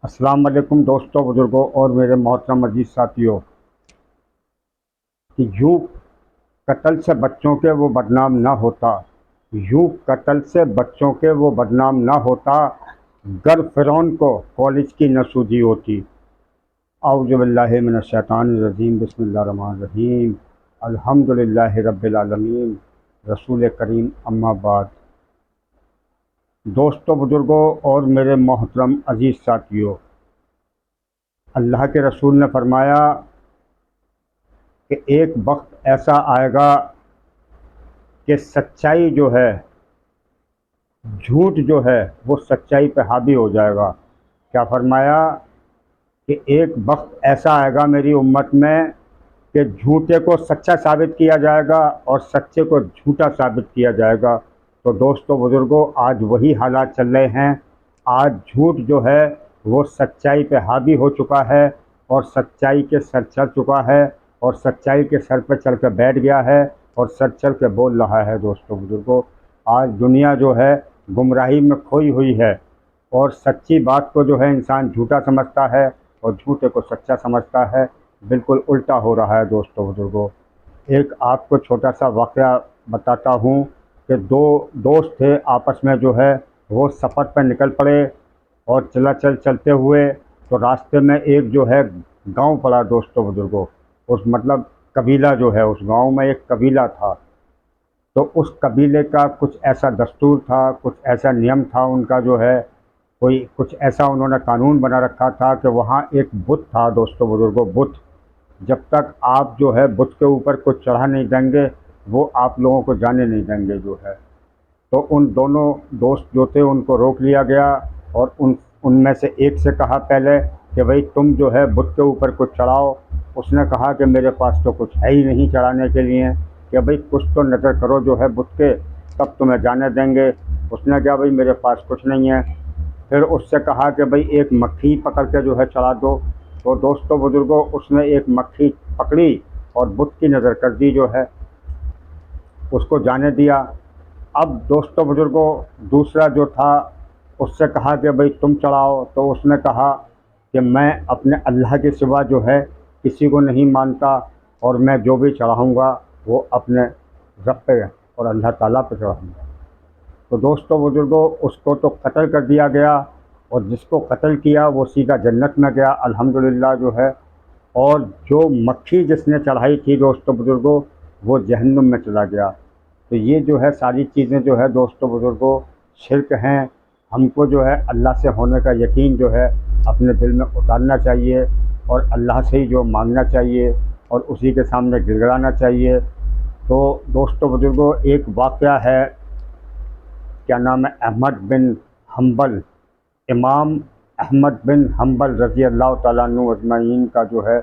अस्सलाम वालेकुम दोस्तों, बुज़ुर्गों और मेरे मोहतरम अजीज़ साथियों। कि यूँ कत्ल से बच्चों के वो बदनाम ना होता, यूँ कत्ल से बच्चों के वो बदनाम ना होता, गर फ़िरौन को कॉलेज की न सूझी होती। औज़ु बिल्लाहि मिनश शैतानिर रजीम, बिस्मिल्लाहिर रहमानिर रहीम, अल्हम्दुलिल्लाहि रब्बिल आलमीन, रसूल करीम, अम्मा बाद। दोस्तों, बुज़ुर्गों और मेरे मोहतरम अजीज़ साथियों, अल्लाह के रसूल ने फरमाया कि एक वक्त ऐसा आएगा कि सच्चाई जो है, झूठ जो है, वो सच्चाई पे हावी हो जाएगा। क्या फरमाया कि एक वक्त ऐसा आएगा मेरी उम्मत में कि झूठे को सच्चा साबित किया जाएगा और सच्चे को झूठा साबित किया जाएगा। तो दोस्तों, बुज़ुर्गों, आज वही हालात चल रहे हैं। आज झूठ जो है वो सच्चाई पे हावी हो चुका है और सच्चाई के सर चढ़ चुका है और सच्चाई के सर पे चढ़ कर बैठ गया है और सर चढ़ के बोल रहा है। दोस्तों, बुज़ुर्गों, आज दुनिया जो है गुमराही में खोई हुई है और सच्ची बात को जो है इंसान झूठा समझता है और झूठे को सच्चा समझता है। बिल्कुल उल्टा हो रहा है। दोस्तों, बुज़ुर्गों, एक आपको छोटा सा वाक़या बताता हूँ कि दो दोस्त थे, आपस में जो है वो सफ़र पर निकल पड़े और चलते हुए तो रास्ते में एक जो है गांव पड़ा। दोस्तों, बुज़ुर्गों, उस मतलब कबीला जो है, उस गांव में एक कबीला था। तो उस कबीले का कुछ ऐसा दस्तूर था, कुछ ऐसा नियम था उनका, जो है कोई कुछ ऐसा उन्होंने कानून बना रखा था कि वहाँ एक बुत था। दोस्तों, बुज़ुर्गों, बुत, जब तक आप जो है बुत के ऊपर कुछ चढ़ा नहीं देंगे, वो आप लोगों को जाने नहीं देंगे जो है। तो उन दोनों दोस्त जो थे उनको रोक लिया गया और उनमें से एक से कहा पहले कि भाई तुम जो है बुत के ऊपर कुछ चढ़ाओ। उसने कहा कि मेरे पास तो कुछ है ही नहीं चढ़ाने के लिए, कि भाई कुछ तो नज़र करो जो है बुत के, तब तुम्हें जाने देंगे। उसने कहा भाई मेरे पास कुछ नहीं है। फिर उससे कहा कि भाई एक मक्खी पकड़ के जो है चढ़ा दो। तो दोस्तों, बुज़ुर्गों, उसने एक मक्खी पकड़ी और बुत की नज़र कर दी जो है, उसको जाने दिया। अब दोस्तों, बुज़ुर्गों, दूसरा जो था उससे कहा कि भाई तुम चढ़ाओ। तो उसने कहा कि मैं अपने अल्लाह के सिवा जो है किसी को नहीं मानता और मैं जो भी चढ़ाऊँगा वो अपने रब पे और अल्लाह ताला पे चढ़ाऊँगा। तो दोस्तों, बुज़ुर्गों, उसको तो कत्ल कर दिया गया और जिसको कत्ल किया वो सीधा जन्नत में गया, अल्हम्दुलिल्लाह जो है। और जो मक्खी जिसने चढ़ाई थी, दोस्तों, बुज़ुर्गों, वो जहन्नुम में चला गया। तो ये जो है सारी चीज़ें जो है, दोस्तों, बुज़ुर्गों, शिर्क हैं। हमको जो है अल्लाह से होने का यकीन जो है अपने दिल में उतारना चाहिए और अल्लाह से ही जो मांगना चाहिए और उसी के सामने गिड़गिड़ाना चाहिए। तो दोस्तों, बुज़ुर्गों, एक वाक़या है, क्या नाम है, अहमद बिन हम्बल, इमाम अहमद बिन हम्बल रज़ी अल्लाह ताला अन्हु अजमईन का जो है,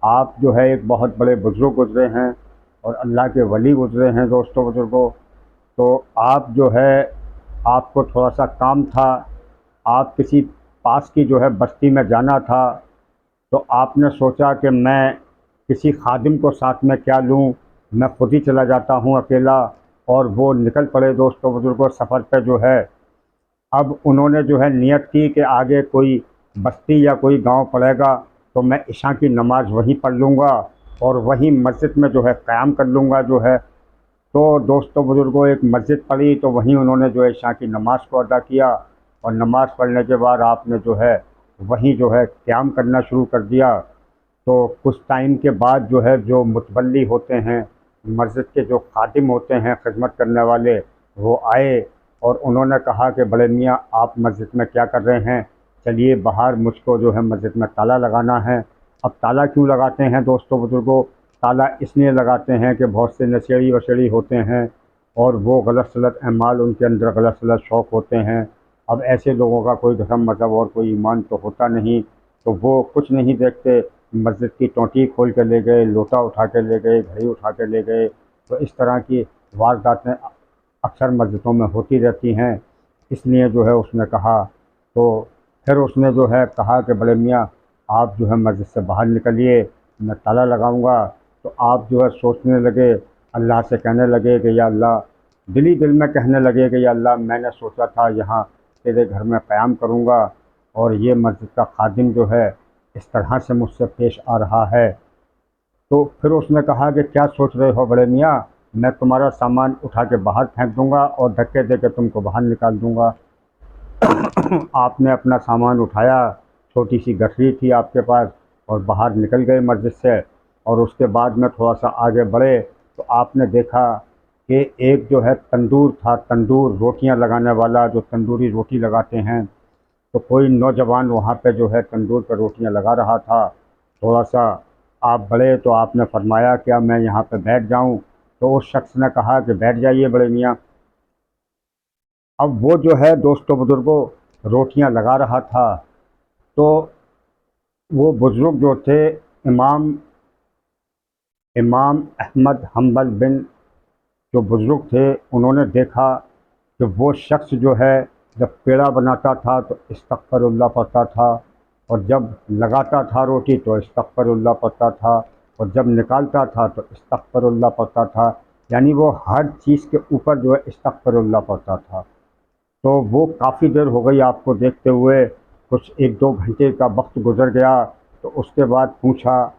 आप जो है एक बहुत बड़े बुज़ुर्ग गुज़रे हैं और अल्लाह के वली गुज़रे हैं। दोस्तों, बुज़ुर्गों, तो आप जो है, आपको थोड़ा सा काम था, आप किसी पास की जो है बस्ती में जाना था। तो आपने सोचा कि मैं किसी खादिम को साथ में क्या लूँ, मैं खुद ही चला जाता हूँ अकेला। और वो निकल पड़े। दोस्तों, बुज़ुर्गों, सफ़र पे जो है, अब उन्होंने जो है नियत की कि आगे कोई बस्ती या कोई गांव पड़ेगा तो मैं इशा की नमाज़ वहीं पढ़ लूँगा और वहीं मस्जिद में जो है क़याम कर लूँगा जो है। तो दोस्तों, बुज़ुर्गों, एक मस्जिद पड़ी तो वहीं उन्होंने जो है इशा की नमाज़ को अदा किया और नमाज़ पढ़ने के बाद आपने जो है वहीं जो है क़याम करना शुरू कर दिया। तो कुछ टाइम के बाद जो है जो मुतवल्ली होते हैं, मस्जिद के जो खादिम होते हैं, खिदमत करने वाले, वो आए और उन्होंने कहा कि बड़े मियाँ, आप मस्जिद में क्या कर रहे हैं, चलिए बाहर, मुझको जो है मस्जिद में ताला लगाना है। अब ताला क्यों लगाते हैं, दोस्तों, बुज़ुर्गों? ताला इसलिए लगाते हैं कि बहुत से नशेड़ी वशेड़ी होते हैं और वो गलत सलत अमाल, उनके अंदर गलत सलत शौक़ होते हैं। अब ऐसे लोगों का कोई धर्म, मज़हब और कोई ईमान तो होता नहीं, तो वो कुछ नहीं देखते, मस्जिद की टोंटी खोल के ले गए, लोटा उठा के ले गए, घड़ी उठा के ले गए। तो इस तरह की वारदातें अक्सर मस्जिदों में होती रहती हैं। इसलिए जो है उसने कहा, तो फिर उसने जो है कहा कि बड़े मियाँ, आप जो है मस्जिद से बाहर निकलिए, मैं ताला लगाऊंगा। तो आप जो है सोचने लगे, अल्लाह से कहने लगे कि या अल्लाह, दिल ही दिल में कहने लगे कि या अल्लाह, मैंने सोचा था यहाँ तेरे घर में क़याम करूँगा, और ये मस्जिद का खादिम जो है इस तरह से मुझसे पेश आ रहा है। तो फिर उसने कहा कि क्या सोच रहे हो बड़े मियाँ, मैं तुम्हारा सामान उठा के बाहर फेंक दूंगा और धक्के दे के तुमको बाहर निकाल दूंगा। आपने अपना सामान उठाया, छोटी सी गठरी थी आपके पास, और बाहर निकल गए मस्जिद से। और उसके बाद में थोड़ा सा आगे बढ़े तो आपने देखा कि एक जो है तंदूर था, तंदूर रोटियां लगाने वाला, जो तंदूरी रोटी लगाते हैं, तो कोई नौजवान वहाँ पे जो है तंदूर पर रोटियां लगा रहा था। थोड़ा सा आप बढ़े तो आपने फरमाया क्या मैं यहाँ पे बैठ जाऊँ? तो उस शख्स ने कहा कि बैठ जाइए बड़े मियाँ। अब वो जो है दोस्तों बुजुर्गों रोटियां लगा रहा था, तो वो बुजुर्ग जो थे इमाम इमाम अहमद हम्बल बिन जो बुजुर्ग थे, उन्होंने देखा कि वो शख्स जो है जब पेड़ा बनाता था तो इस्तग़फ़िरुल्लाह पढ़ता था, और जब लगाता था रोटी तो इस्तग़फ़िरुल्लाह पढ़ता था, और जब निकालता था तो इस्तग़फ़िरुल्लाह पढ़ता था। यानी वो हर चीज़ के ऊपर जो है इस्तग़फ़िरुल्लाह पढ़ता था। तो वो काफ़ी देर हो गई आपको देखते हुए, कुछ 1-2 घंटे का वक्त गुजर गया। तो उसके बाद पूछा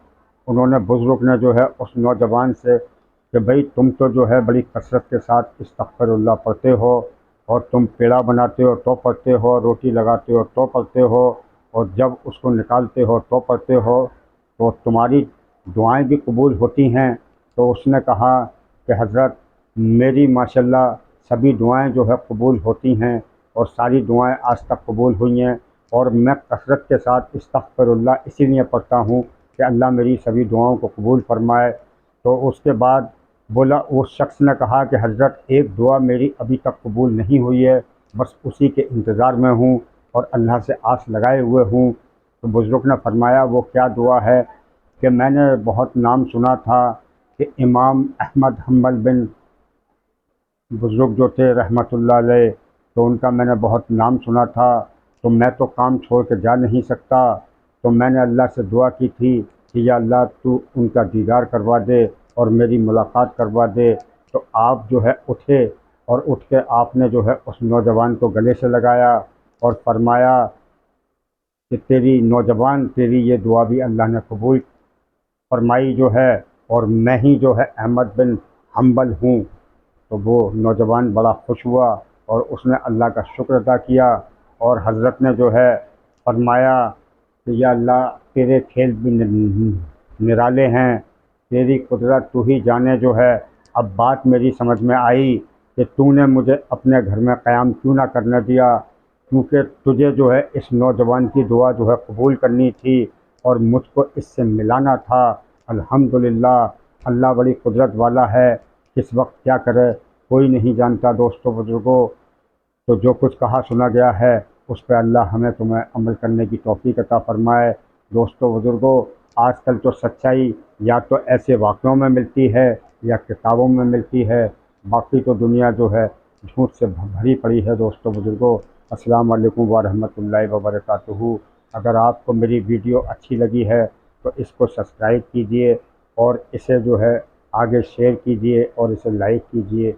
उन्होंने, बुज़ुर्ग ने जो है उस नौजवान से, कि भाई तुम तो जो है बड़ी कसरत के साथ इस्तग़फ़िरुल्लाह पढ़ते हो, और तुम पेड़ा बनाते हो तो पढ़ते हो, रोटी लगाते हो तो पढ़ते हो, और जब उसको निकालते हो तो पढ़ते हो, तो तुम्हारी दुआएं भी कबूल होती हैं। तो उसने कहा कि हज़रत मेरी माशाल्लाह सभी दुआएं जो है कबूल होती हैं, और सारी दुआएं आज तक कबूल हुई हैं, और मैं कसरत के साथ इस्तग़फ़िरुल्लाह इसीलिए पढ़ता हूँ कि अल्लाह मेरी सभी दुआओं को कबूल फ़रमाए। तो उसके बाद बोला, उस शख्स ने कहा कि हज़रत एक दुआ मेरी अभी तक कबूल नहीं हुई है, बस उसी के इंतज़ार में हूँ और अल्लाह से आस लगाए हुए हूँ। तो बुज़ुर्ग ने फरमाया वो क्या दुआ है? कि मैंने बहुत नाम सुना था कि इमाम अहमद हम्बल बिन बुज़ुर्ग जो थे रहमतुल्लाह अलैह, तो उनका मैंने बहुत नाम सुना था, तो मैं तो काम छोड़ के जा नहीं सकता। तो मैंने अल्लाह से दुआ की थी कि या अल्लाह तू उनका दीदार करवा दे और मेरी मुलाकात करवा दे। तो आप जो है उठे, और उठ के आपने जो है उस नौजवान को गले से लगाया और फरमाया कि तेरी नौजवान तेरी ये दुआ भी अल्लाह ने कबूल फरमाई जो है, और मैं ही जो है अहमद बिन हम्बल हूँ। तो वो नौजवान बड़ा खुश हुआ और उसने अल्लाह का शुक्र अदा किया, और हज़रत ने जो है फरमाया कि या अल्लाह तेरे खेल भी निराले हैं, तेरी कुदरत तू ही जाने जो है। अब बात मेरी समझ में आई कि तूने मुझे अपने घर में क़याम क्यों ना करने दिया, क्योंकि तुझे जो है इस नौजवान की दुआ जो है कबूल करनी थी और मुझको इससे मिलाना था। अल्हम्दुलिल्लाह, अल्लाह बड़ी कुदरत वाला है, किस वक्त क्या करे कोई नहीं जानता। दोस्तों बुजुर्गों, तो जो कुछ कहा सुना गया है उस पर अल्लाह हमें तुम्हें अमल करने की तौफीक अता फरमाए। दोस्तों बुजुर्गों, आजकल तो सच्चाई या तो ऐसे वाक़यों में मिलती है या किताबों में मिलती है, बाकी तो दुनिया जो है झूठ से भरी पड़ी है। दोस्तों बुजुर्गों, अस्सलाम वालेकुम व रहमतुल्लाहि व बरकातुहू। अगर आपको मेरी वीडियो अच्छी लगी है तो इसको सब्सक्राइब कीजिए, और इसे जो है आगे शेयर कीजिए और इसे लाइक कीजिए।